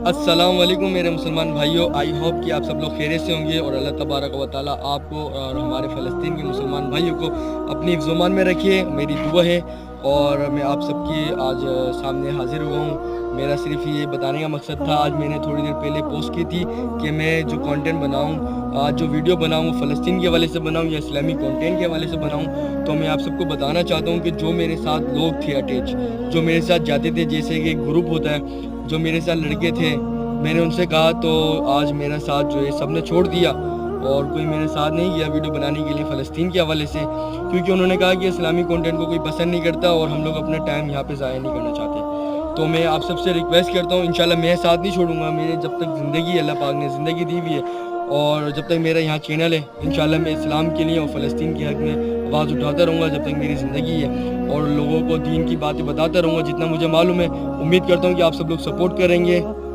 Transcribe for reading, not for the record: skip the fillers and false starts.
अस्सलाम वालेकुम मेरे मुसलमान भाइयों, आई होप कि आप सब लोग खैरियत से होंगे और अल्लाह तबारक व तआला आपको और हमारे फ़लस्तीन के मुसलमान भाइयों को अपनी हिफ्ज़-ओ-मान में रखिए, मेरी दुआ है। और मैं आप सबकी आज सामने हाज़िर हुआ हूँ। मेरा सिर्फ़ ये बताने का मकसद था, आज मैंने थोड़ी देर पहले पोस्ट की थी कि मैं जो कंटेंट बनाऊँ, जो वीडियो बनाऊँ फ़लस्तीन के हवाले से बनाऊँ या इस्लामिक कंटेंट के हवाले से बनाऊँ। तो मैं आप सबको बताना चाहता हूँ कि जो मेरे साथ लोग थे अटैच, जो मेरे साथ जाते थे, जैसे कि एक ग्रुप होता है, जो मेरे साथ लड़के थे, मैंने उनसे कहा तो आज मेरा साथ जो है सब ने छोड़ दिया और कोई मेरे साथ नहीं गया वीडियो बनाने के लिए फ़लस्तीन के हवाले से, क्योंकि उन्होंने कहा कि इस्लामिक कंटेंट को कोई पसंद नहीं करता और हम लोग अपना टाइम यहाँ पे ज़ाया नहीं करना चाहते। तो मैं आप सबसे रिक्वेस्ट करता हूँ, इंशाल्लाह मैं साथ नहीं छोड़ूंगा। मेरे जब तक ज़िंदगी अल्लाह पाक ने ज़िंदगी दी हुई है और जब तक मेरा यहाँ चैनल है, इंशाल्लाह मैं इस्लाम के लिए और फ़लस्तीन के हक़ में आवाज़ उठाता रहूँगा जब तक मेरी ज़िंदगी है, और लोगों को दीन की बातें बताता रहूँगा जितना मुझे मालूम है। उम्मीद करता हूँ कि आप सब लोग सपोर्ट करेंगे।